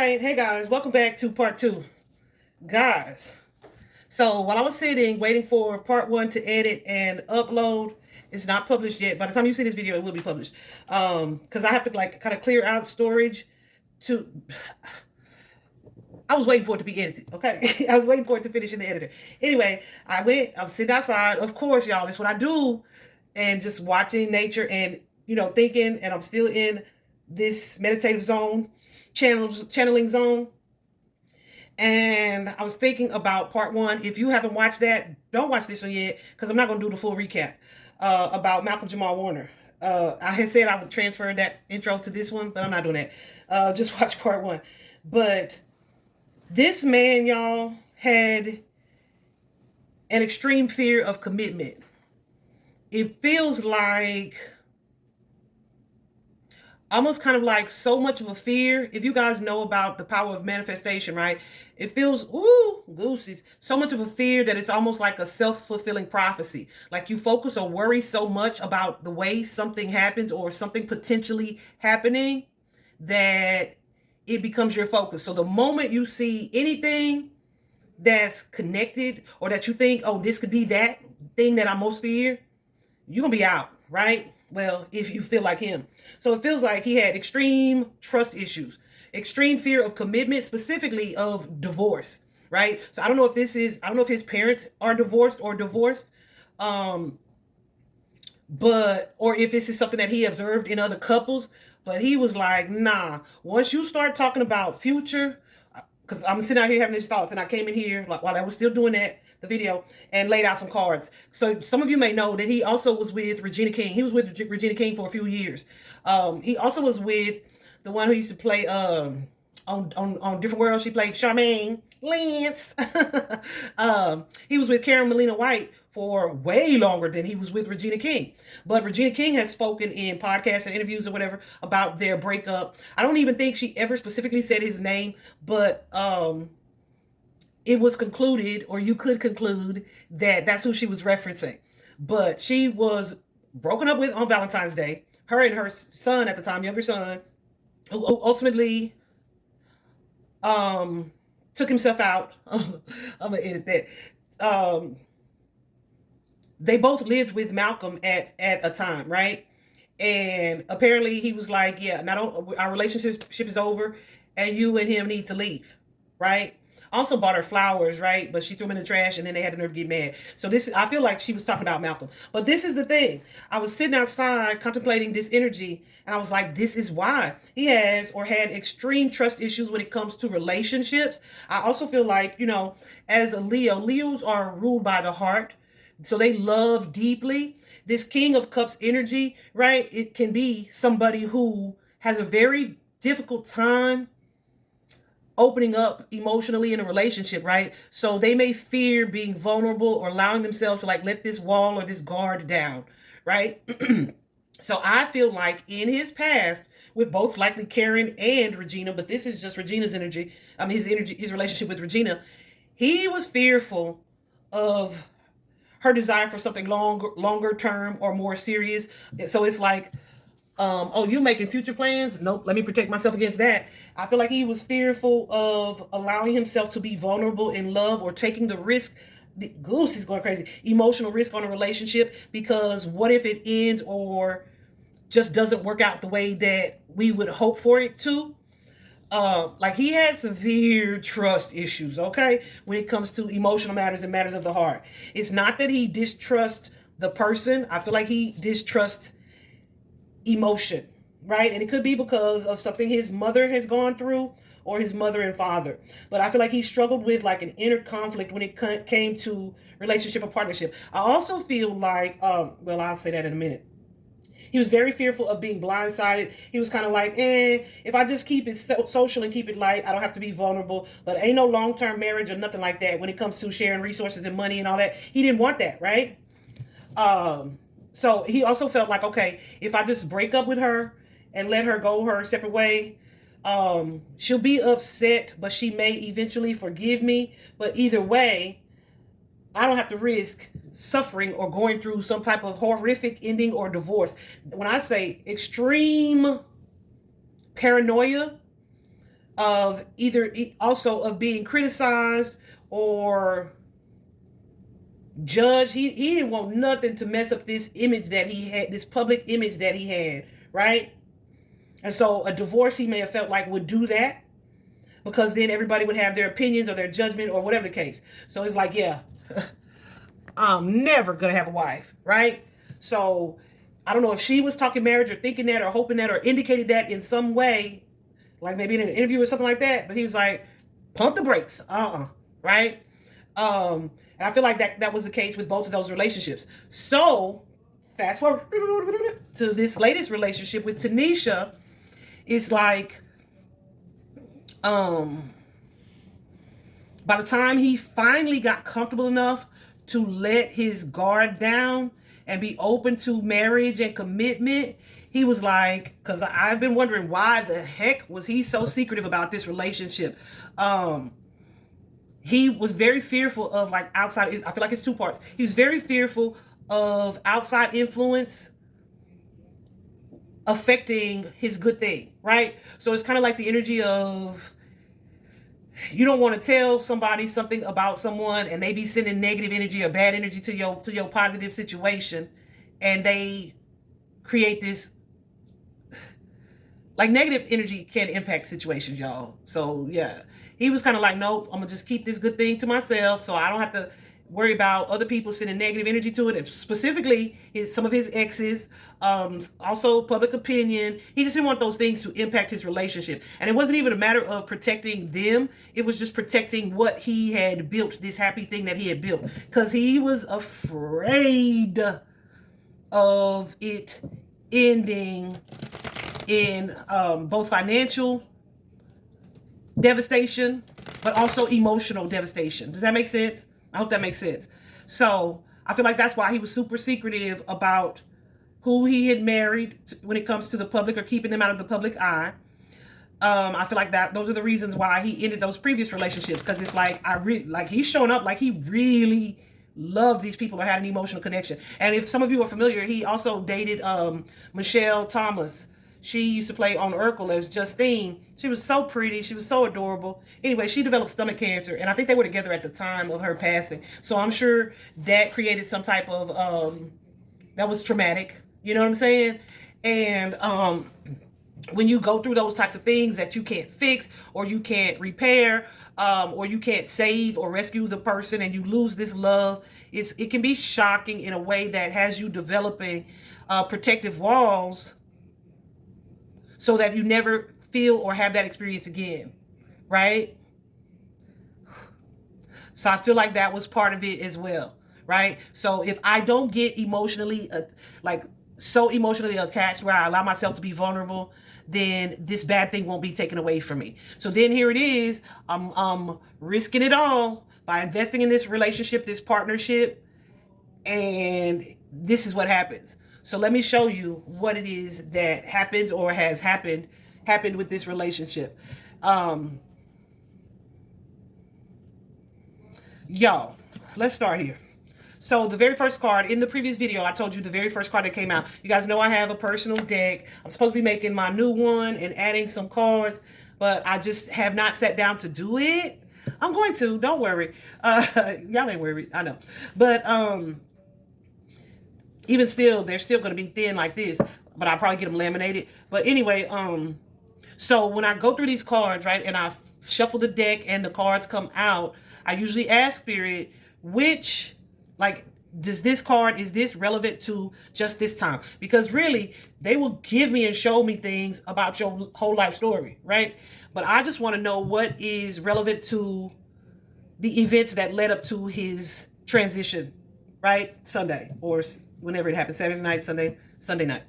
right, hey guys, welcome back to part two. Guys, so while I was sitting waiting for part one to edit and upload, it's not published yet. By the time you see this video, it will be published. Because I have to like kind of clear out storage to I was waiting for it to be edited, okay? I was waiting for it to finish in the editor. Anyway, I was sitting outside. Of course, y'all, that's what I do. And just watching nature and, thinking, and I'm still in this meditative zone, channeling zone. And I was thinking about part one. If you haven't watched that, don't watch this one yet, because I'm not going to do the full recap about Malcolm Jamal Warner. I had said I would transfer that intro to this one, but I'm not doing that. Just watch part one. But this man, y'all, had an extreme fear of commitment. It feels like almost kind of like so much of a fear. If you guys know about the power of manifestation, right? It feels, ooh, goosies, so much of a fear that it's almost like a self-fulfilling prophecy. Like you focus or worry so much about the way something happens or something potentially happening that it becomes your focus. So the moment you see anything that's connected or that you think, oh, this could be that thing that I most fear, you're going to be out, right? Well, if you feel like him. So it feels like he had extreme trust issues, extreme fear of commitment, specifically of divorce, right? So I don't know if his parents are divorced or divorced, or if this is something that he observed in other couples, but he was like, nah, once you start talking about future, because I'm sitting out here having these thoughts, and I came in here while I was still doing the video, and laid out some cards. So some of you may know that he also was with Regina King. He was with Regina King for a few years. He also was with the one who used to play on Different Worlds. She played Charmaine Lance. He was with Karen Molina White for way longer than he was with Regina King. But Regina King has spoken in podcasts and interviews or whatever about their breakup. I don't even think she ever specifically said his name, but it was concluded, or you could conclude, that that's who she was referencing. But she was broken up with on Valentine's Day. Her and her son at the time, younger son, who ultimately took himself out. I'm gonna edit that. They both lived with Malcolm at a time, right? And apparently he was like, yeah, our relationship is over, and you and him need to leave, right? Also bought her flowers, right? But she threw them in the trash, and then they had the nerve to get mad. So I feel like she was talking about Malcolm. But this is the thing. I was sitting outside contemplating this energy, and I was like, this is why he has or had extreme trust issues when it comes to relationships. I also feel like, as a Leos are ruled by the heart. So they love deeply. This King of Cups energy, right? It can be somebody who has a very difficult time opening up emotionally in a relationship, right? So they may fear being vulnerable or allowing themselves to like let this wall or this guard down, right? So I feel like in his past, with both likely Karen and Regina, but this is just Regina's energy. I mean, his relationship with Regina, he was fearful of her desire for something longer term or more serious. So it's like, oh, you making future plans? Nope, let me protect myself against that. I feel like he was fearful of allowing himself to be vulnerable in love or taking the risk. Goose is going crazy. Emotional risk on a relationship, because what if it ends or just doesn't work out the way that we would hope for it to? Like he had severe trust issues, okay, when it comes to emotional matters and matters of the heart. It's not that he distrusts the person. I feel like he distrusts emotion, right? And it could be because of something his mother has gone through, or his mother and father. But I feel like he struggled with like an inner conflict when it came to relationship and partnership. I also feel like, well, I'll say that in a minute. He was very fearful of being blindsided. He was kind of like, if I just keep it social and keep it light, I don't have to be vulnerable. But ain't no long-term marriage or nothing like that when it comes to sharing resources and money and all that. He didn't want that, right? So he also felt like, okay, if I just break up with her and let her go her separate way, she'll be upset, but she may eventually forgive me. But either way, I don't have to risk suffering or going through some type of horrific ending or divorce. When I say extreme paranoia, of either also of being criticized or judged. He didn't want nothing to mess up this image that he had, this public image that he had, right? And so a divorce, he may have felt like, would do that, because then everybody would have their opinions or their judgment or whatever the case. So it's like, yeah, I'm never gonna have a wife, right? So I don't know if she was talking marriage or thinking that or hoping that or indicated that in some way, like maybe in an interview or something like that. But he was like, pump the brakes, right? And I feel like that was the case with both of those relationships. So fast forward to this latest relationship with Tanisha. It's like, by the time he finally got comfortable enough to let his guard down and be open to marriage and commitment, he was like, because I've been wondering why the heck was he so secretive about this relationship. He was very fearful of like outside. I feel like it's two parts. He was very fearful of outside influence affecting his good thing, right? So it's kind of like the energy of, you don't want to tell somebody something about someone and they be sending negative energy or bad energy to your positive situation, and they create this, like, negative energy can impact situations, y'all. So yeah, he was kind of like, nope, I'm gonna just keep this good thing to myself so I don't have to worry about other people sending negative energy to it. And specifically some of his exes, also public opinion. He just didn't want those things to impact his relationship. And it wasn't even a matter of protecting them. It was just protecting what he had built, this happy thing that he had built. Because he was afraid of it ending in both financial devastation, but also emotional devastation. Does that make sense? I hope that makes sense. So I feel like that's why he was super secretive about who he had married when it comes to the public, or keeping them out of the public eye. I feel like those are the reasons why he ended those previous relationships, because it's like, he's showing up like he really loved these people or had an emotional connection. And if some of you are familiar, he also dated Michelle Thomas. She used to play on Urkel as Justine. She was so pretty. She was so adorable. Anyway, she developed stomach cancer, and I think they were together at the time of her passing. So I'm sure that created some type of, that was traumatic. You know what I'm saying? And when you go through those types of things that you can't fix or you can't repair, or you can't save or rescue the person, and you lose this love, it can be shocking in a way that has you developing protective walls so that you never feel or have that experience again, right? So I feel like that was part of it as well, right? So if I don't get emotionally, so emotionally attached where I allow myself to be vulnerable, then this bad thing won't be taken away from me. So then here it is, I'm risking it all by investing in this relationship, this partnership, and this is what happens. So let me show you what it is that happens or has happened with this relationship. Y'all, let's start here. So the very first card in the previous video, I told you the very first card that came out. You guys know I have a personal deck. I'm supposed to be making my new one and adding some cards, but I just have not sat down to do it. I'm going to, don't worry. Y'all ain't worried, I know. But even still, they're still going to be thin like this, but I'll probably get them laminated. But anyway, so when I go through these cards, right, and I shuffle the deck and the cards come out, I usually ask Spirit, which, like, is this relevant to just this time? Because really, they will give me and show me things about your whole life story, right? But I just want to know what is relevant to the events that led up to his transition, right? Sunday, or whenever it happened, Saturday night, Sunday night.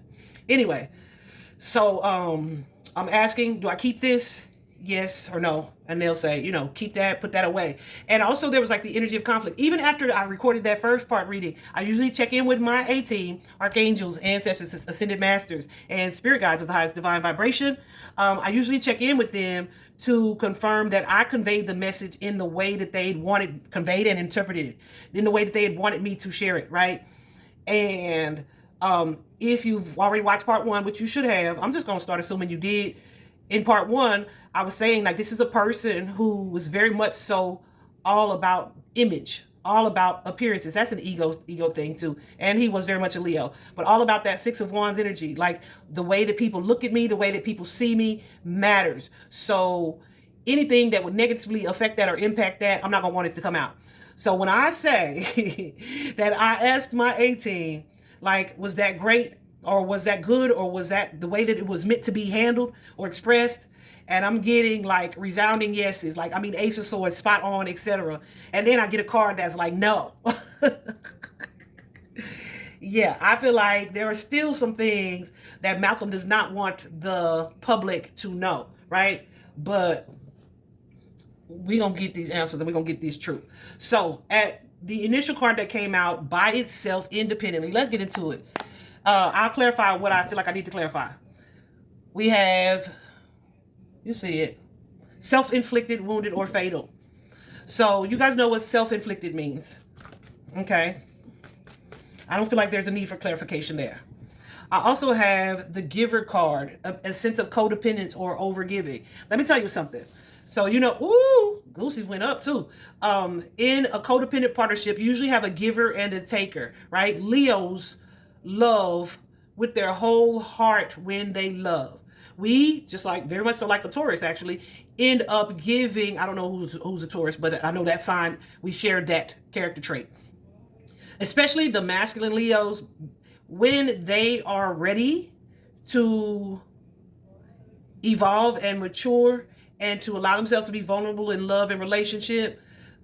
Anyway, so I'm asking, do I keep this? Yes or no? And they'll say, keep that, put that away. And also there was like the energy of conflict. Even after I recorded that first part reading, I usually check in with my A-team, archangels, ancestors, ascended masters, and spirit guides of the highest divine vibration. I usually check in with them to confirm that I conveyed the message in the way that they'd wanted conveyed and interpreted it, in the way that they had wanted me to share it, right? And if you've already watched part one, which you should have, I'm just going to start assuming you did. in part one, I was saying like this is a person who was very much so all about image, all about appearances. That's an ego thing too. And he was very much a Leo, but all about that Six of Wands energy. Like the way that people look at me, the way that people see me matters. So anything that would negatively affect that or impact that, I'm not gonna want it to come out. So when I say that I asked my A team, like, was that great or was that good or was that the way that it was meant to be handled or expressed? And I'm getting like resounding yeses, like I mean Ace of Swords, spot on, etc. And then I get a card that's like no. Yeah, I feel like there are still some things that Malcolm does not want the public to know, right? But we're gonna get these answers and we're gonna get these truth. So at the initial card that came out by itself independently, let's get into it. I'll clarify what I feel like I need to clarify. We have, you see it, self-inflicted, wounded, or fatal. So you guys know what self-inflicted means. Okay. I don't feel like there's a need for clarification there. I also have the giver card, a sense of codependence or overgiving. Let me tell you something. So, you know, ooh, Goosey went up too. In a codependent partnership, you usually have a giver and a taker, right? Leos love with their whole heart when they love. We, just like very much so like a Taurus actually, end up giving, I don't know who's a Taurus, but I know that sign, we share that character trait. Especially the masculine Leos, when they are ready to evolve and mature and to allow themselves to be vulnerable in love and relationship,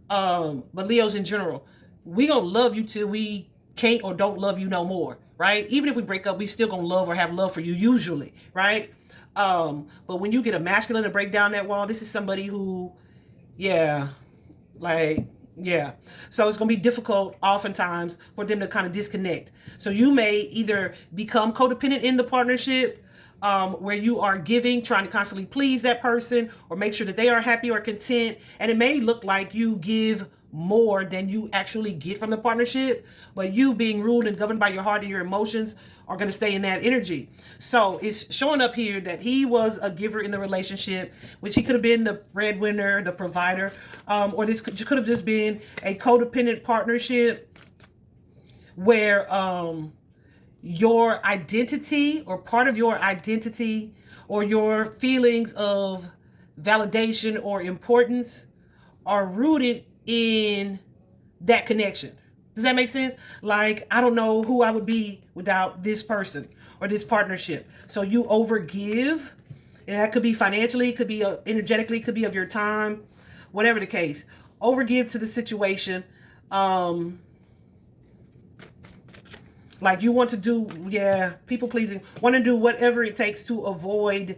but Leos in general, we gonna love you till we can't or don't love you no more, right? Even if we break up, we still gonna love or have love for you usually, right? But when you get a masculine to break down that wall, this is somebody who, yeah, like, yeah. So it's going to be difficult oftentimes for them to kind of disconnect. So you may either become codependent in the partnership, where you are giving, trying to constantly please that person or make sure that they are happy or content. And it may look like you give more than you actually get from the partnership, but you being ruled and governed by your heart and your emotions are going to stay in that energy. So it's showing up here that he was a giver in the relationship, which he could have been the breadwinner, the provider, or this could have just been a codependent partnership where your identity or part of your identity or your feelings of validation or importance are rooted in that connection. Does that make sense? Like, I don't know who I would be without this person or this partnership. So you overgive, and that could be financially, it could be energetically, it could be of your time, whatever the case. Overgive to the situation. Like you want to do, yeah, people pleasing, want to do whatever it takes to avoid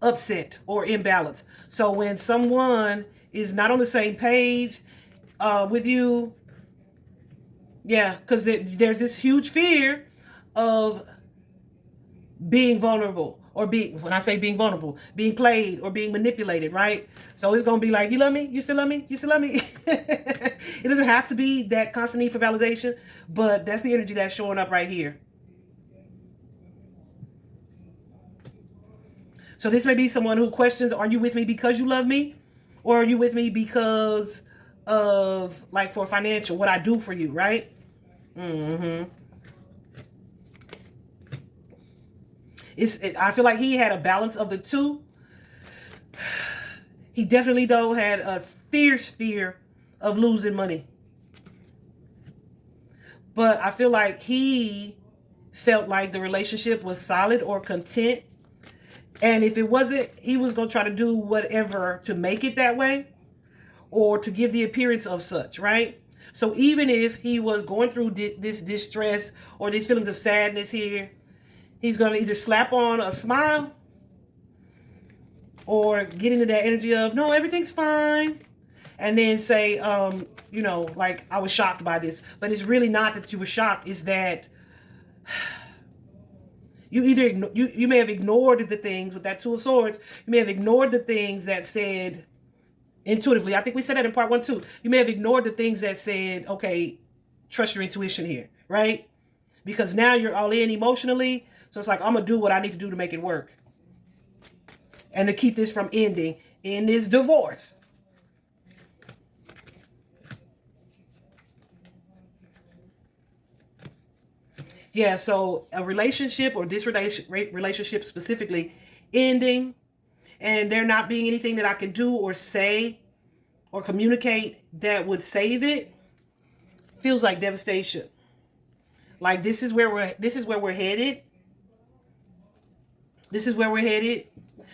upset or imbalance. So when someone is not on the same page with you, yeah, because there's this huge fear of being vulnerable or when I say being vulnerable, being played or being manipulated, right? So it's going to be like, you love me? You still love me? You still love me? It doesn't have to be that constant need for validation, but that's the energy that's showing up right here. So this may be someone who questions, are you with me because you love me? Or are you with me because of, like, for financial, what I do for you, right? I feel like he had a balance of the two. He definitely, though, had a fierce fear of losing money. But I feel like he felt like the relationship was solid or content. And if it wasn't, he was going to try to do whatever to make it that way or to give the appearance of such, right? So even if he was going through this distress or these feelings of sadness here, he's going to either slap on a smile or get into that energy of, no, everything's fine. And then say, you know, like, I was shocked by this. But it's really not that you were shocked. It's that you either, you may have ignored the things with that Two of Swords. You may have ignored the things that said, intuitively, I think we said that in part 1 too. You may have ignored the things that said, okay, trust your intuition here, right? Because now you're all in emotionally. So it's like, I'm going to do what I need to do to make it work. and to keep this from ending in this divorce. Yeah, so a relationship, or this relationship specifically, ending, and there not being anything that I can do or say or communicate that would save it, feels like devastation. Like this is where we're headed. This is where we're headed.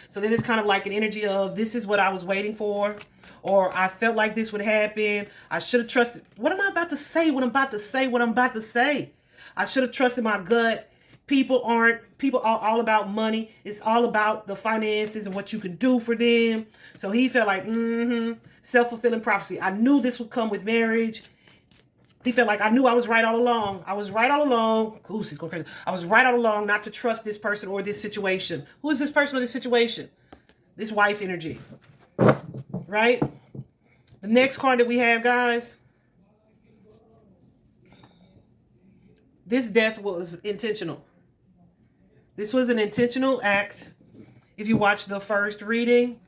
So then it's kind of like an energy of, this is what I was waiting for, or I felt like this would happen. I should have trusted. What am I about to say? What I'm about to say? What I'm about to say? I should have trusted my gut. People are all about money. It's all about the finances and what you can do for them. So he felt like, self-fulfilling prophecy. I knew this would come with marriage. He felt like I knew I was right all along. I was right all along. Goose is going crazy. I was right all along not to trust this person or this situation. Who is this person or this situation? This wife energy. Right? The next card that we have, guys. This death was intentional. This was an intentional act. If you watch the first reading,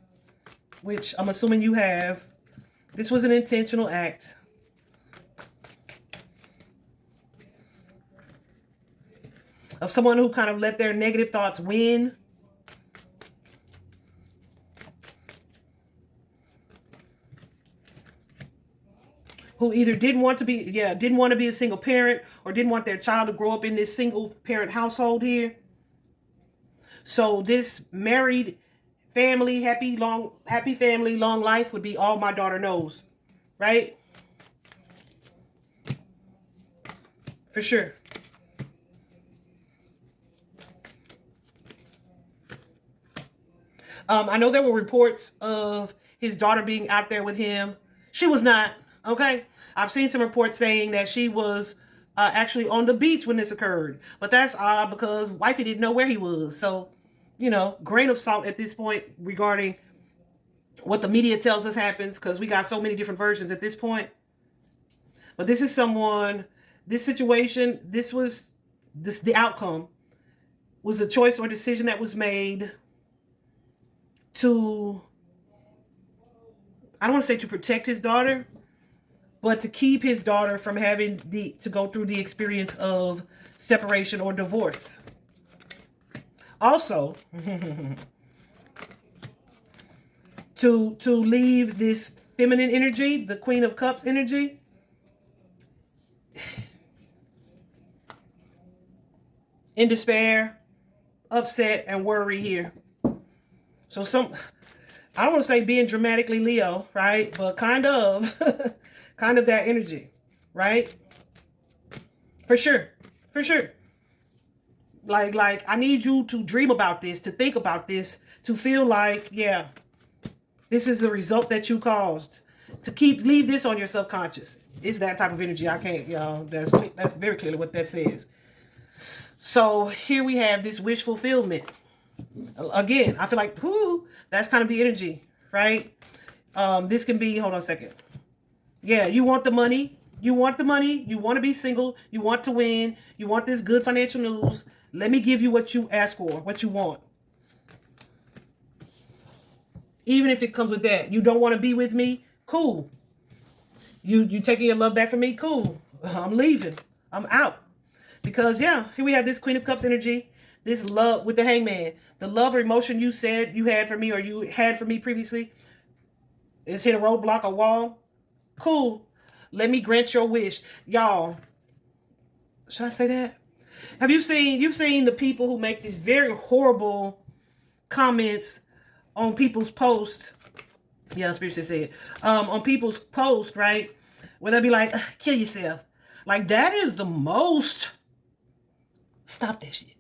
which I'm assuming you have, this was an intentional act. Of someone who kind of let their negative thoughts win. Who either didn't want to be a single parent, or didn't want their child to grow up in this single parent household here. So this married family, happy family, long life would be all my daughter knows. Right? For sure. I know there were reports of his daughter being out there with him. She was not, okay? I've seen some reports saying that she was actually on the beach when this occurred. But that's odd because wifey didn't know where he was. So, grain of salt at this point regarding what the media tells us happens, because we got so many different versions at this point. But this is someone, this situation, the outcome was a choice or decision that was made to, I don't want to say to protect his daughter, but to keep his daughter from having to go through the experience of separation or divorce. Also, to leave this feminine energy, the Queen of Cups energy, in despair, upset, and worry here. So I don't want to say being dramatically Leo, right? But kind of that energy, right? For sure. Like I need you to dream about this, to think about this, to feel like, yeah, this is the result that you caused. To leave this on your subconscious. It's that type of energy. I can't, that's very clearly what that says. So here we have this wish fulfillment. Again, I feel like, that's kind of the energy, right? This can be, hold on a second. Yeah, you want the money. You want to be single. You want to win. You want this good financial news. Let me give you what you ask for, what you want. Even if it comes with that. You don't want to be with me? Cool. You taking your love back from me? Cool. I'm leaving. I'm out. Because, here we have this Queen of Cups energy. This love with the Hangman. The love or emotion you said you had for me, or you had for me previously, it's hit a roadblock, a wall. Cool. Let me grant your wish. Y'all, should I say that? You've seen the people who make these very horrible comments on people's posts. Yeah, Spirit said it. On people's posts, right? Where they'll be like, kill yourself. Like, that is the most... Stop that shit.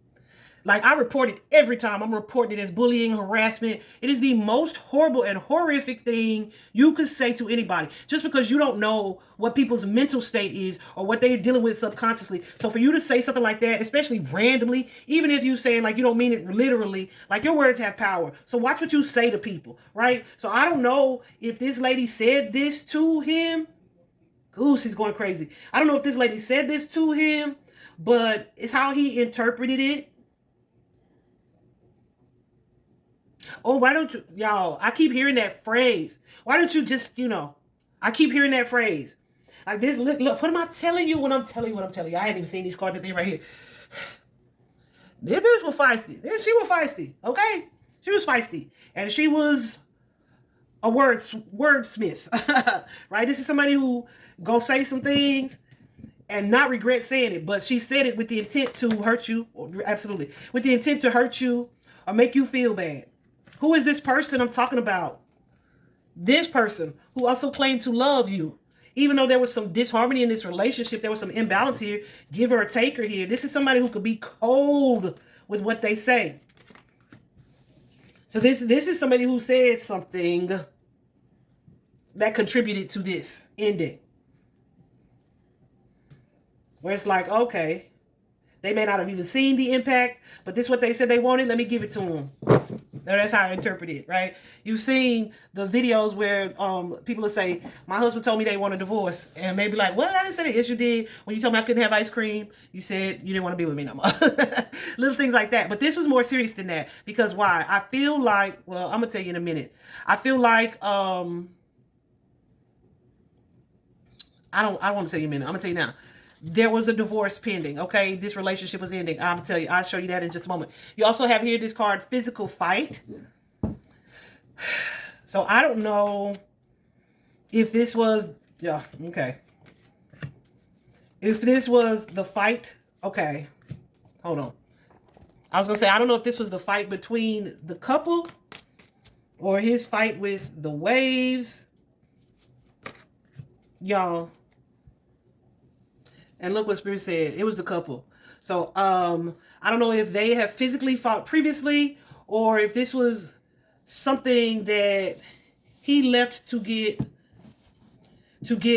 Like, I report it every time. I'm reporting it as bullying, harassment. It is the most horrible and horrific thing you could say to anybody. Just because you don't know what people's mental state is or what they're dealing with subconsciously. So for you to say something like that, especially randomly, even if you're saying like you don't mean it literally, like your words have power. So watch what you say to people, right? So I don't know if this lady said this to him. Goose, he's going crazy. I don't know if this lady said this to him, but it's how he interpreted it. Oh, why don't you, y'all, I keep hearing that phrase. Why don't you just, I keep hearing that phrase. Like this, look, what am I telling you when I'm telling you what I'm telling you? I hadn't even seen these cards that they right here. This bitch was feisty. She was feisty, okay? She was feisty. And she was a wordsmith, right? This is somebody who go say some things and not regret saying it, but she said it with the intent to hurt you, absolutely, with the intent to hurt you or make you feel bad. Who is this person I'm talking about? This person who also claimed to love you. Even though there was some disharmony in this relationship, there was some imbalance here, give her or take her here. This is somebody who could be cold with what they say. So this is somebody who said something that contributed to this ending. Where it's like, okay, they may not have even seen the impact, but this is what they said they wanted. Let me give it to them. That's how I interpret it, right? You've seen the videos where people will say, my husband told me they want a divorce. And maybe like, well, I didn't say that. Yes, you did. When you told me I couldn't have ice cream, you said you didn't want to be with me no more. Little things like that. But this was more serious than that. Because why? I feel like, well, I'm going to tell you in a minute. I feel like, I don't want to tell you in a minute. I'm going to tell you now. There was a divorce pending, okay? This relationship was ending. I'll tell you. I'll show you that in just a moment. You also have here this card, physical fight. So I don't know if this was, yeah, okay. If this was the fight, okay. Hold on. I was going to say, I don't know if this was the fight between the couple or his fight with the waves. Y'all. And look what Spirit said. It was the couple. So, I don't know if they have physically fought previously or if this was something that he left to get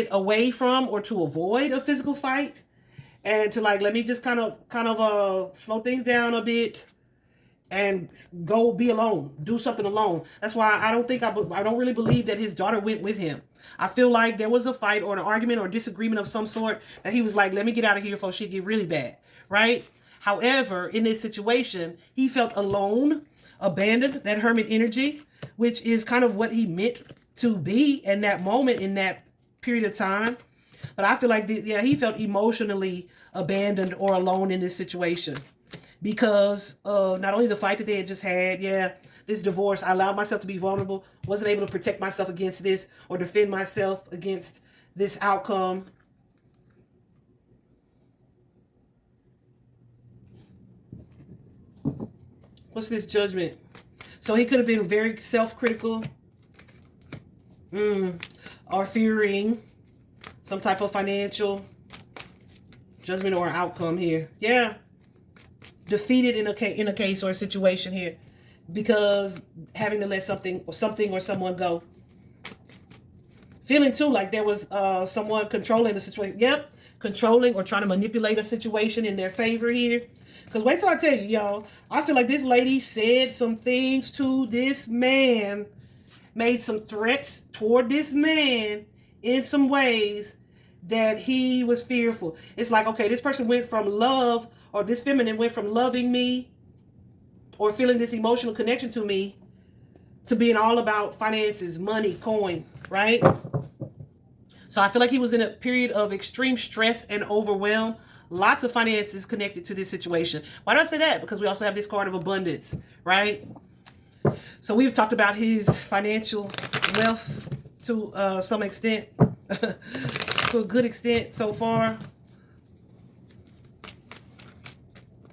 away from or to avoid a physical fight. And to like, let me just kind of slow things down a bit and go be alone, do something alone. That's why I don't really believe that his daughter went with him. I feel like there was a fight or an argument or disagreement of some sort that he was like, let me get out of here before shit get really bad, right? However, in this situation, he felt alone, abandoned, that hermit energy, which is kind of what he meant to be in that moment, in that period of time. But I feel like, he felt emotionally abandoned or alone in this situation. Because not only the fight that they had just had, this divorce, I allowed myself to be vulnerable, wasn't able to protect myself against this or defend myself against this outcome. What's this judgment? So he could have been very self-critical or fearing some type of financial judgment or outcome here. Yeah. Defeated in a case or a situation here because having to let something or someone go. Feeling too like there was someone controlling the situation. Yep, controlling or trying to manipulate a situation in their favor here. Because wait till I tell you, y'all, I feel like this lady said some things to this man, made some threats toward this man in some ways that he was fearful. It's like, okay, this person went from love, or this feminine went from loving me or feeling this emotional connection to me to being all about finances, money, coin, right? So I feel like he was in a period of extreme stress and overwhelm. Lots of finances connected to this situation. Why do I say that? Because we also have this card of abundance, right? So we've talked about his financial wealth to some extent, to a good extent so far.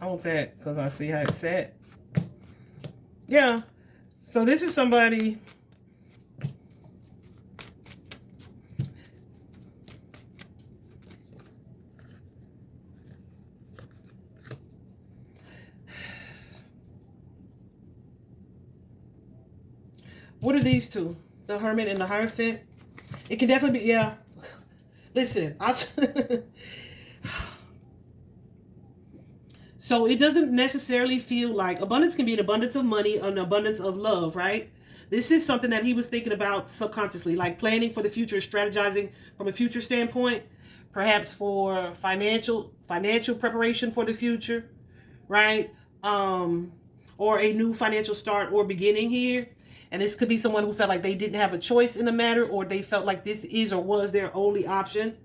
I want that because I see how it's set. Yeah. So this is somebody. What are these two? The Hermit and the Hierophant? It can definitely be, yeah. Listen, so it doesn't necessarily feel like abundance can be an abundance of money, an abundance of love, right? This is something that he was thinking about subconsciously, like planning for the future, strategizing from a future standpoint, perhaps for financial preparation for the future, right? or a new financial start or beginning here. And this could be someone who felt like they didn't have a choice in the matter, or they felt like this is or was their only option.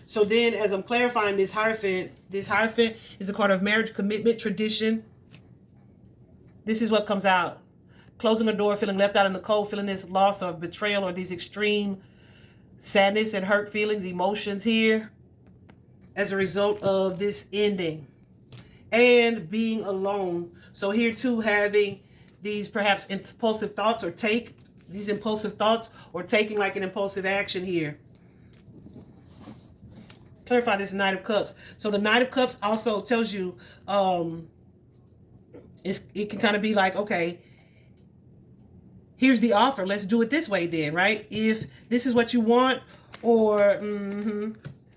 So then, as I'm clarifying this Hierophant is a card of marriage, commitment, tradition. This is what comes out. Closing a door, feeling left out in the cold, feeling this loss or betrayal or these extreme sadness and hurt feelings, emotions here as a result of this ending. And being alone. So here too, having these perhaps impulsive thoughts, or taking like an impulsive action here. Clarify this Knight of Cups. So the Knight of Cups also tells you, it can kind of be like, okay, here's the offer. Let's do it this way then, right? If this is what you want, or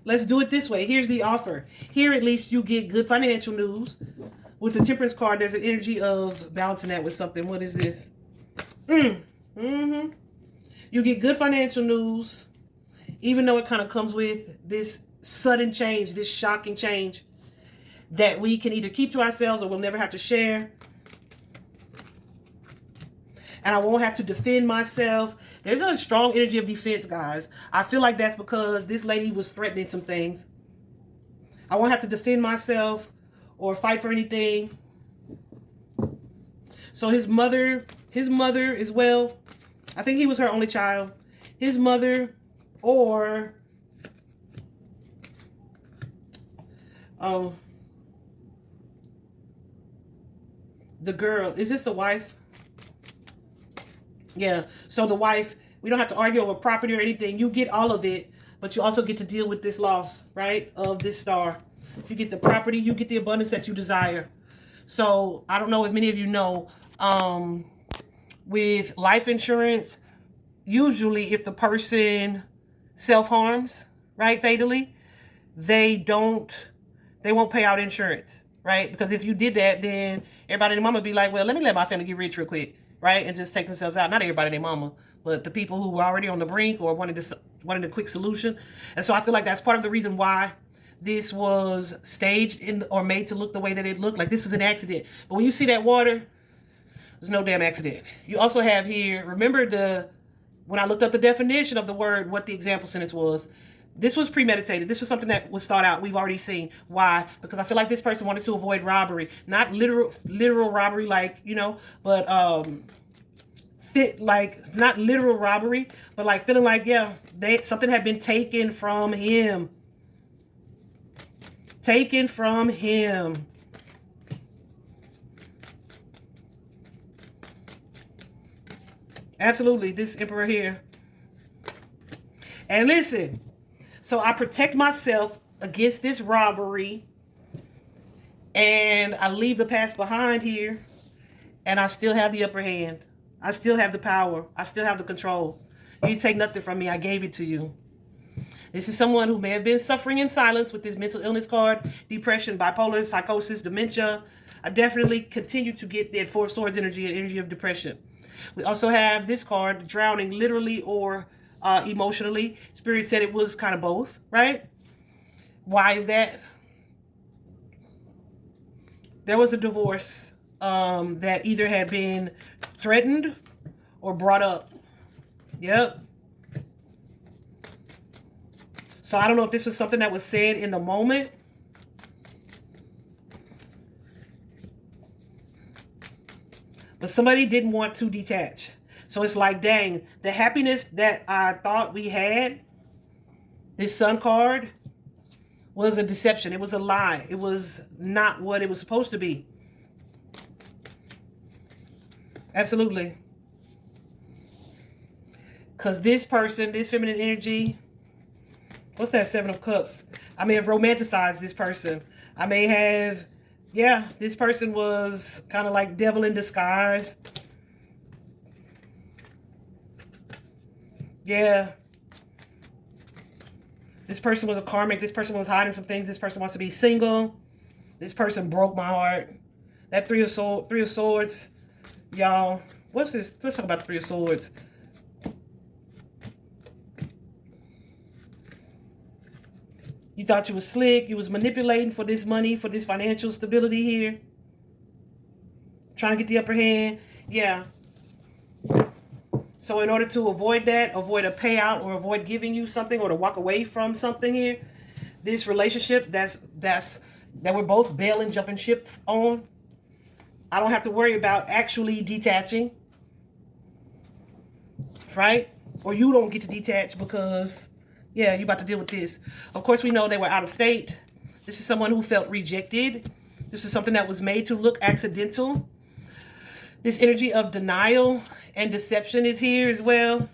let's do it this way. Here's the offer. Here at least you get good financial news. With the Temperance card, there's an energy of balancing that with something. What is this? You get good financial news, even though it kind of comes with this sudden change, this shocking change that we can either keep to ourselves or we'll never have to share. And I won't have to defend myself. There's a strong energy of defense, guys. I feel like that's because this lady was threatening some things. I won't have to defend myself or fight for anything. So his mother as well. I think he was her only child. His mother, or the girl. Is this the wife? Yeah. So the wife, we don't have to argue over property or anything. You get all of it, but you also get to deal with this loss, right, of this star. You get the property, you get the abundance that you desire. So I don't know if many of you know, with life insurance, usually if the person self-harms, right, fatally, they won't pay out insurance, right? Because if you did that, then everybody and their mama be like, well, let me let my family get rich real quick, right? And just take themselves out. Not everybody and their mama, but the people who were already on the brink or wanted a quick solution. And so I feel like that's part of the reason why this was staged or made to look the way that it looked. Like this was an accident. But when you see that water, there's no damn accident. You also have here, remember when I looked up the definition of the word, what the example sentence was, this was premeditated. This was something that was thought out. We've already seen. Why? Because I feel like this person wanted to avoid robbery. Not literal robbery, like, but not literal robbery, but like feeling like, yeah, something had been taken from him. Taken from him. Absolutely, this Emperor here. And listen, so I protect myself against this robbery, and I leave the past behind here, and I still have the upper hand. I still have the power. I still have the control. You take nothing from me. I gave it to you. This is someone who may have been suffering in silence with this mental illness card, depression, bipolar, psychosis, dementia. I definitely continue to get that Four of Swords energy and energy of depression. We also have this card, drowning, literally or emotionally. Spirit said it was kind of both, right? Why is that? There was a divorce that either had been threatened or brought up. Yep. So I don't know if this was something that was said in the moment. But somebody didn't want to detach. So it's like, dang, the happiness that I thought we had, this Sun card, was a deception. It was a lie. It was not what it was supposed to be. Absolutely. Because this person, this feminine energy, what's that Seven of Cups? I may have romanticized this person. I may have, yeah, this person was kind of like devil in disguise. Yeah. This person was a karmic. This person was hiding some things. This person wants to be single. This person broke my heart. That Three of Swords. Y'all, what's this? Let's talk about the Three of Swords. You thought you was slick. You was manipulating for this money, for this financial stability here. Trying to get the upper hand. Yeah. So in order to avoid that, avoid a payout or avoid giving you something or to walk away from something here, this relationship that we're both bailing, jumping ship on, I don't have to worry about actually detaching, right? Or you don't get to detach because, yeah, you're about to deal with this. Of course, we know they were out of state. This is someone who felt rejected. This is something that was made to look accidental. This energy of denial and deception is here as well.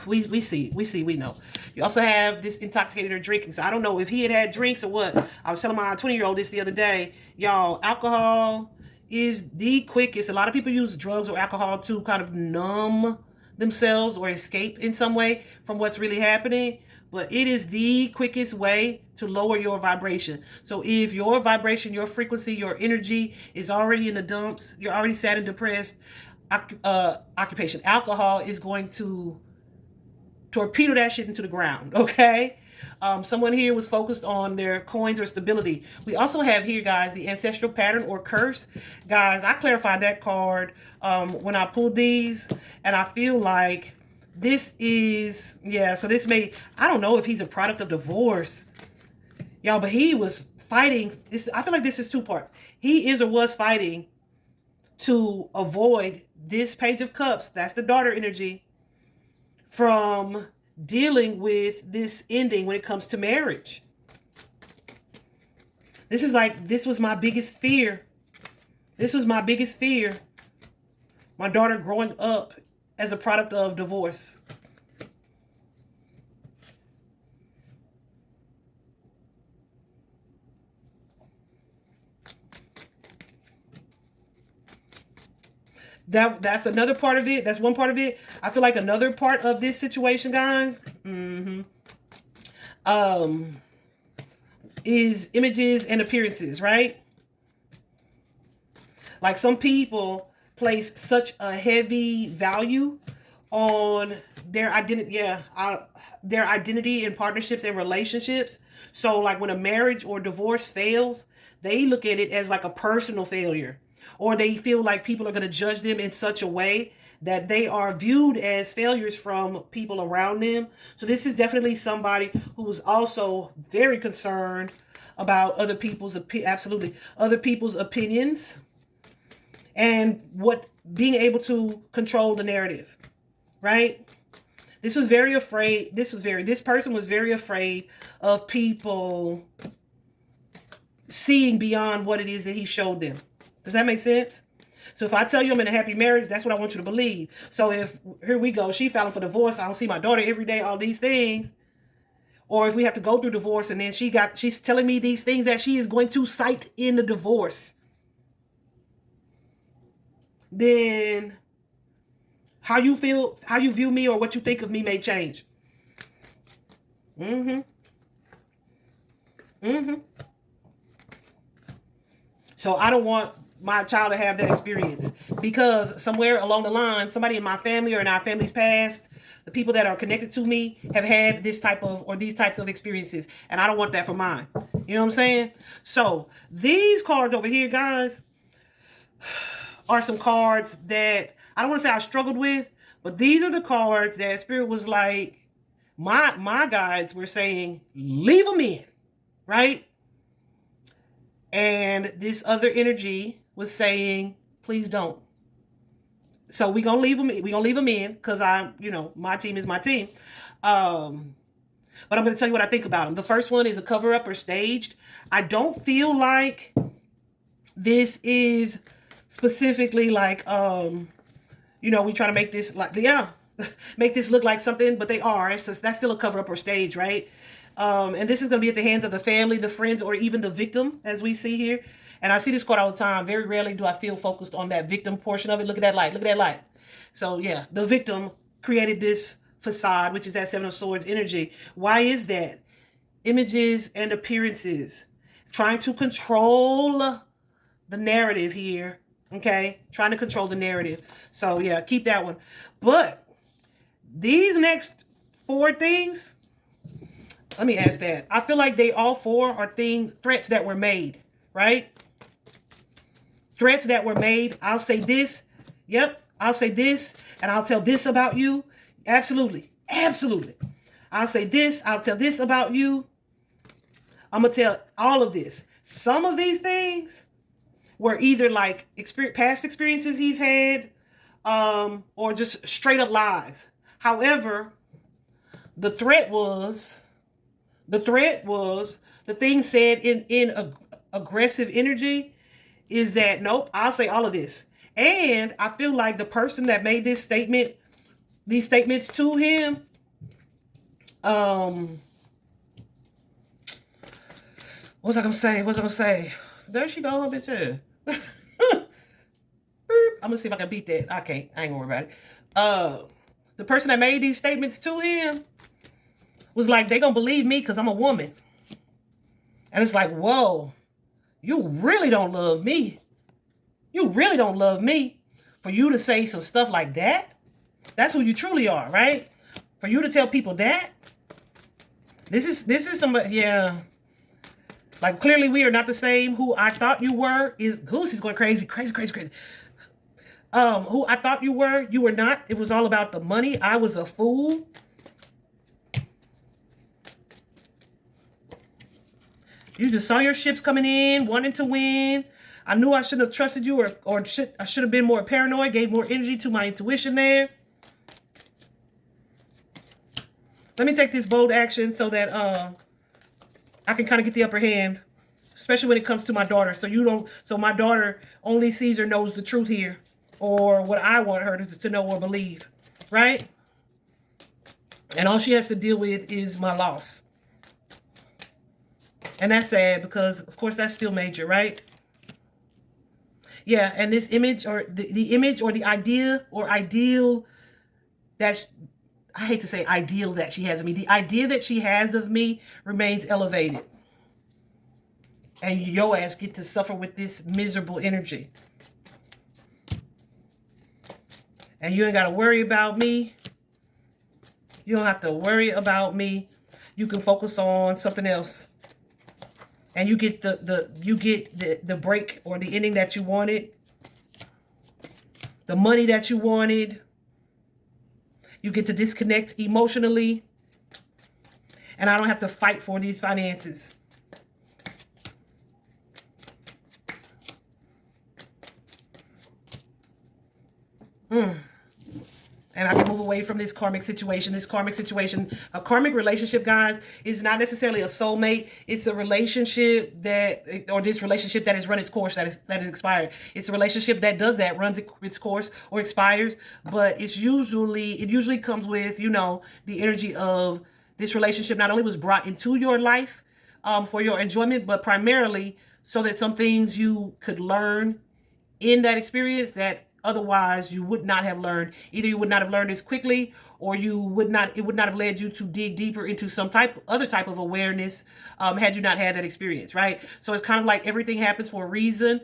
We know. You also have this intoxicated or drinking. So I don't know if he had drinks or what. I was telling my 20-year-old this the other day. Y'all, alcohol is the quickest. A lot of people use drugs or alcohol to kind of numb themselves or escape in some way from what's really happening. But it is the quickest way to lower your vibration. So if your vibration, your frequency, your energy is already in the dumps, you're already sad and depressed, occupation, alcohol is going to torpedo that shit into the ground, okay? Someone here was focused on their coins or stability. We also have here, guys, the ancestral pattern or curse. Guys, I clarified that card when I pulled these, and I feel like this is, yeah, so this may, I don't know if he's a product of divorce, y'all, but he was fighting. This, I feel like this is two parts. He is or was fighting to avoid this Page of Cups, that's the daughter energy, from dealing with this ending when it comes to marriage. This is like, this was my biggest fear. This was my biggest fear. My daughter growing up as a product of divorce. That's another part of it. That's one part of it. I feel like another part of this situation, guys, is images and appearances, right? Like some people place such a heavy value on their identity, their identity in partnerships and relationships. So like when a marriage or divorce fails, they look at it as like a personal failure, or they feel like people are going to judge them in such a way that they are viewed as failures from people around them. So this is definitely somebody who is also very concerned about other people's other people's opinions and what being able to control the narrative, right? This person was very afraid of people seeing beyond what it is that he showed them. Does that make sense? So if I tell you I'm in a happy marriage, that's what I want you to believe. So if, here we go, she filing for divorce, I don't see my daughter every day, all these things. Or if we have to go through divorce and then she's telling me these things that she is going to cite in the divorce, then how you feel, how you view me or what you think of me may change. So I don't want my child to have that experience, because somewhere along the line, somebody in my family or in our family's past, the people that are connected to me have had this type of, or these types of experiences, and I don't want that for mine. You know what I'm saying? So these cards over here, guys, are some cards that I don't want to say I struggled with, but these are the cards that Spirit was like, my guides were saying, leave them in, right? And this other energy was saying, please don't. So we're gonna leave them in, because my team is my team. But I'm gonna tell you what I think about them. The first one is a cover-up or staged. I don't feel like this is specifically like we try to make this like, make this look like something, but they are. That's still a cover-up or stage, right? And this is going to be at the hands of the family, the friends, or even the victim, as we see here. And I see this card all the time. Very rarely do I feel focused on that victim portion of it. Look at that light. Look at that light. So, yeah, the victim created this facade, which is that Seven of Swords energy. Why is that? Images and appearances. Trying to control the narrative here. Okay? Trying to control the narrative. So, yeah, keep that one. But these next 4 things, let me ask that. I feel like they all 4 are threats that were made, right? threats that were made. I'll say this. Yep. I'll say this and I'll tell this about you. Absolutely. Absolutely. I'll say this. I'll tell this about you. I'm going to tell all of this. Some of these things were either like past experiences he's had, or just straight up lies. However, the threat was the thing said in aggressive energy is that, nope, I'll say all of this. And I feel like the person that made these statements to him, what was I gonna say? There she go, a bitch. I'm gonna see if I can beat that. I can't. I ain't gonna worry about it. The person that made these statements to him was like, they gonna believe me because I'm a woman. And it's like, whoa, you really don't love me. You really don't love me for you to say some stuff like that. That's who you truly are, right? For you to tell people that. This is somebody, yeah. Like, clearly we are not the same. Who I thought you were is, Goose is going crazy. Who I thought you were not. It was all about the money. I was a fool. You just saw your ships coming in, wanting to win. I knew I shouldn't have trusted you, or I should have been more paranoid, gave more energy to my intuition there. Let me take this bold action so that I can kind of get the upper hand, especially when it comes to my daughter. So my daughter only sees or knows the truth here, or what I want her to know or believe, right? And all she has to deal with is my loss. And that's sad because, of course, that's still major, right? Yeah, and this image, or the image or the idea or ideal that, I hate to say ideal that she has of me. The idea that she has of me remains elevated. And your ass get to suffer with this miserable energy. And you ain't got to worry about me. You don't have to worry about me. You can focus on something else. And you get the break or the ending that you wanted. The money that you wanted. You get to disconnect emotionally. And I don't have to fight for these finances. And I can move away from this karmic situation. A karmic relationship, guys, is not necessarily a soulmate. It's a relationship this relationship that has run its course, that is expired. It's a relationship that does that, runs its course or expires. But it usually comes with, the energy of this relationship not only was brought into your life for your enjoyment, but primarily so that some things you could learn in that experience that otherwise you would not have learned. Either you would not have learned as quickly, or it would not have led you to dig deeper into some other type of awareness had you not had that experience, right? So it's kind of like everything happens for a reason.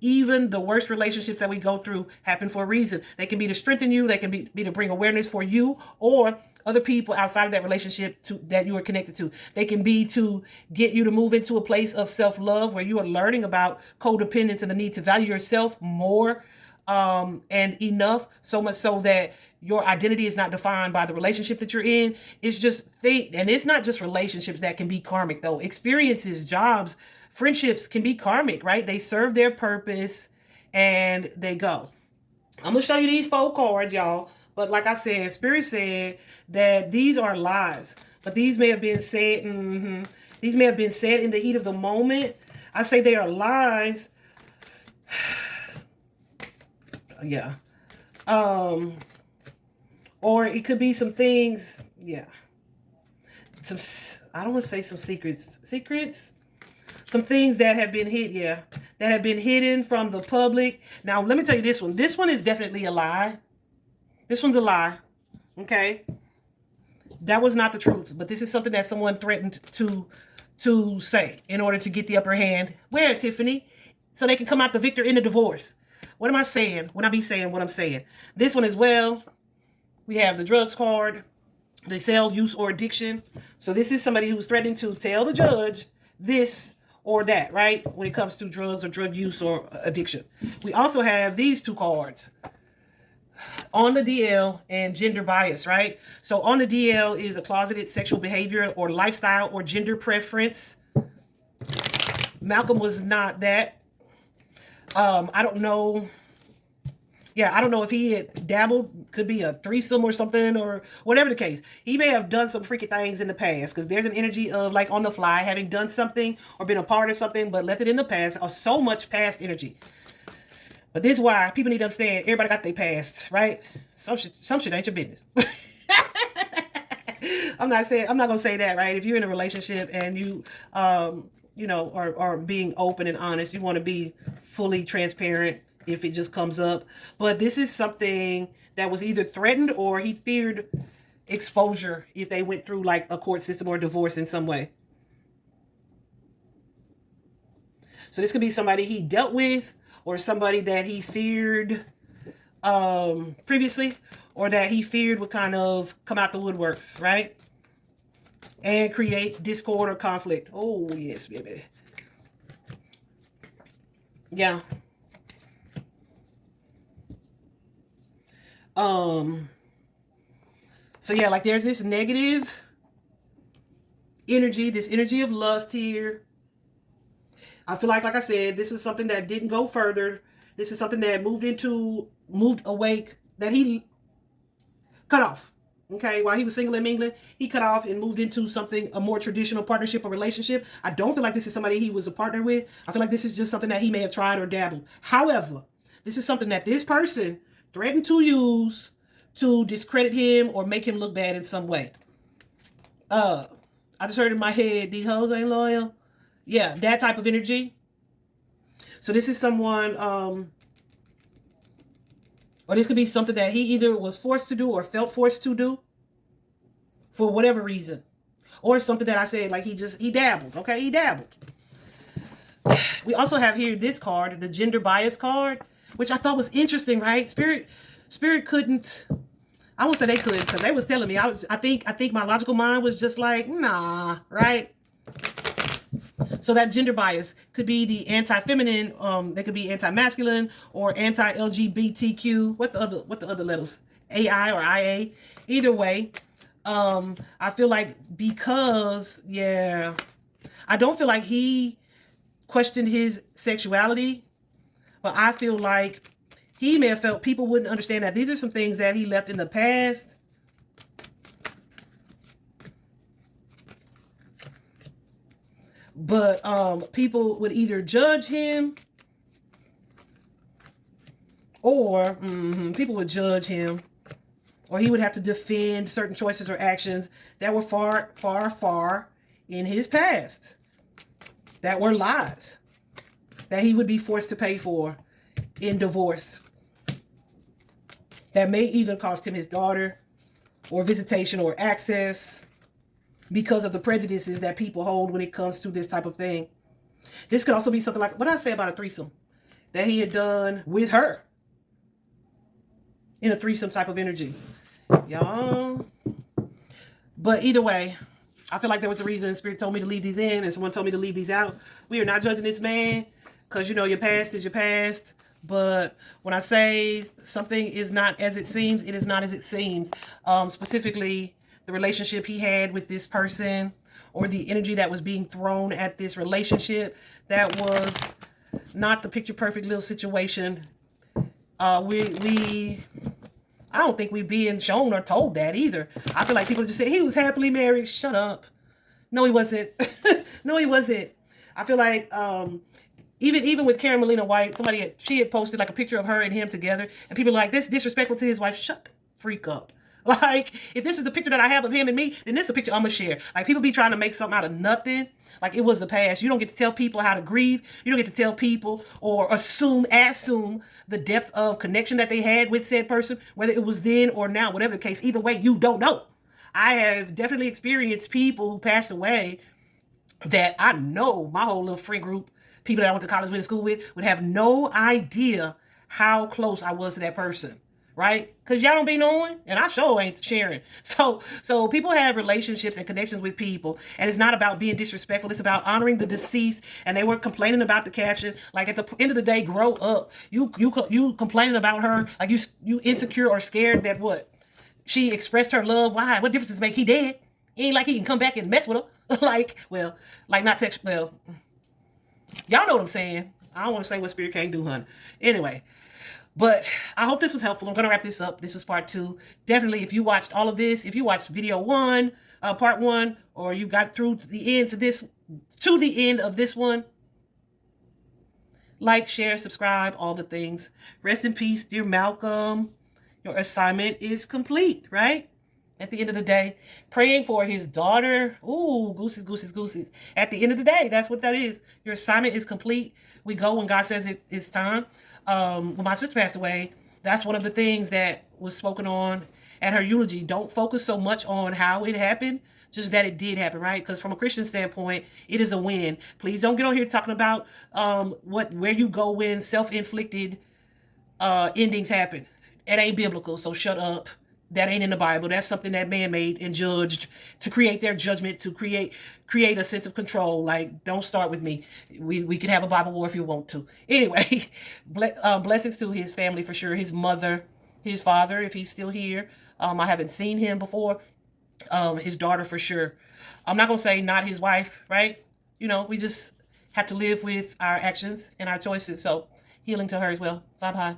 Even the worst relationships that we go through happen for a reason. They can be to strengthen you, they can be to bring awareness for you or other people outside of that relationship that you are connected to. They can be to get you to move into a place of self-love where you are learning about codependence and the need to value yourself more and enough, so much so that your identity is not defined by the relationship that you're in. It's just and it's not just relationships that can be karmic though. Experiences, jobs, friendships can be karmic, right? They serve their purpose and they go. I'm gonna show you these 4 cards, y'all. But like I said, Spirit said that these are lies, but these may have been said. These may have been said in the heat of the moment. I say they are lies. Yeah. Or it could be some things. Yeah. I don't want to say some secrets. Some things that have been that have been hidden from the public. Now, let me tell you this one. This one is definitely a lie. This one's a lie. Okay. That was not the truth, but this is something that someone threatened to say in order to get the upper hand. Where, Tiffany? So they can come out the victor in the divorce. What am I saying when I be saying what I'm saying? This one as well. We have the drugs card, the sale, use, or addiction. So this is somebody who's threatening to tell the judge this or that, right? When it comes to drugs or drug use or addiction. We also have these two cards, on the DL and gender bias, right? So on the DL is a closeted sexual behavior or lifestyle or gender preference. Malcolm was not that. I don't know. Yeah, I don't know if he had dabbled, could be a threesome or something or whatever the case. He may have done some freaky things in the past because there's an energy of like on the fly, having done something or been a part of something, but left it in the past, or so much past energy. But this is why people need to understand everybody got their past, right? Some shit ain't your business. I'm not gonna say that, right? If you're in a relationship and you are being open and honest, you want to be fully transparent if it just comes up. But this is something that was either threatened or he feared exposure if they went through like a court system or divorce in some way. So this could be somebody he dealt with, or somebody that he feared previously, or that he feared would kind of come out the woodworks, right? And create discord or conflict. Oh, yes, baby. Yeah. So yeah, like there's this negative energy, this energy of lust here. I feel like I said, this is something that didn't go further. This is something that moved away, that he cut off. Okay, while he was single and mingling, he cut off and moved into something, a more traditional partnership or relationship. I don't feel like this is somebody he was a partner with. I feel like this is just something that he may have tried or dabbled. However, this is something that this person threatened to use to discredit him or make him look bad in some way. I just heard in my head, these hoes ain't loyal. Yeah, that type of energy. So this is someone, or this could be something that he either was forced to do or felt forced to do for whatever reason. Or something that I said, like he dabbled, okay? He dabbled. We also have here this card, the gender bias card, which I thought was interesting, right? Spirit couldn't, I won't say they couldn't, because they was telling me, I think my logical mind was just like, nah, right? So that gender bias could be the anti-feminine, they could be anti-masculine or anti-LGBTQ. What the other letters? AI or IA. Either way, I feel like because, yeah, I don't feel like he questioned his sexuality, but I feel like he may have felt people wouldn't understand that these are some things that he left in the past. But people would either judge him or people would judge him, or he would have to defend certain choices or actions that were far, far, far in his past, that were lies, that he would be forced to pay for in divorce, that may even cost him his daughter or visitation or access, because of the prejudices that people hold when it comes to this type of thing. This could also be something like what I say about a threesome that he had done with her in a threesome type of energy. Y'all. But either way, I feel like there was a reason Spirit told me to leave these in and someone told me to leave these out. We are not judging this man because, your past is your past. But when I say something is not as it seems, it is not as it seems. Specifically, the relationship he had with this person, or the energy that was being thrown at this relationship, that was not the picture perfect little situation. I don't think we being shown or told that either. I feel like people just say he was happily married. Shut up. No, he wasn't. No, he wasn't. I feel like even with Karen Melina White, she had posted like a picture of her and him together, and people are like, this disrespectful to his wife. Shut the freak up. Like, if this is the picture that I have of him and me, then this is the picture I'm going to share. Like, people be trying to make something out of nothing. Like, it was the past. You don't get to tell people how to grieve. You don't get to tell people or assume the depth of connection that they had with said person, whether it was then or now, whatever the case. Either way, you don't know. I have definitely experienced people who passed away that I know my whole little friend group, people that I went to college with and school with, would have no idea how close I was to that person. right? Because y'all don't be knowing, and I sure ain't sharing. So people have relationships and connections with people, and it's not about being disrespectful. It's about honoring the deceased. And they were complaining about the caption. Like, at the end of the day, grow up. You complaining about her like you insecure or scared that what she expressed her love. Why? What difference does it make? He dead. It ain't like he can come back and mess with her. Like, well, like not sexual. Well, y'all know what I'm saying. I don't want to say what spirit can't do, hun. Anyway, but I hope this was helpful. I'm going to wrap this up. This was part 2. Definitely, if you watched all of this, if you watched video 1, part 1, or you got through the end to the end of this one, like, share, subscribe, all the things. Rest in peace, dear Malcolm. Your assignment is complete, right? At the end of the day, praying for his daughter. Ooh, goosies, goosies, goosies. At the end of the day, that's what that is. Your assignment is complete. We go when God says it's time. When my sister passed away, that's one of the things that was spoken on at her eulogy. Don't focus so much on how it happened, just that it did happen, right? Because from a Christian standpoint, it is a win. Please don't get on here talking about where you go when self-inflicted endings happen. It ain't biblical, so shut up. That ain't in the Bible. That's something that man made and judged to create their judgment, to create a sense of control. Like, don't start with me. We can have a Bible war if you want to. Anyway, blessings to his family for sure. His mother, his father, if he's still here. I haven't seen him before. His daughter for sure. I'm not gonna say not his wife, right? We just have to live with our actions and our choices. So healing to her as well. Bye bye.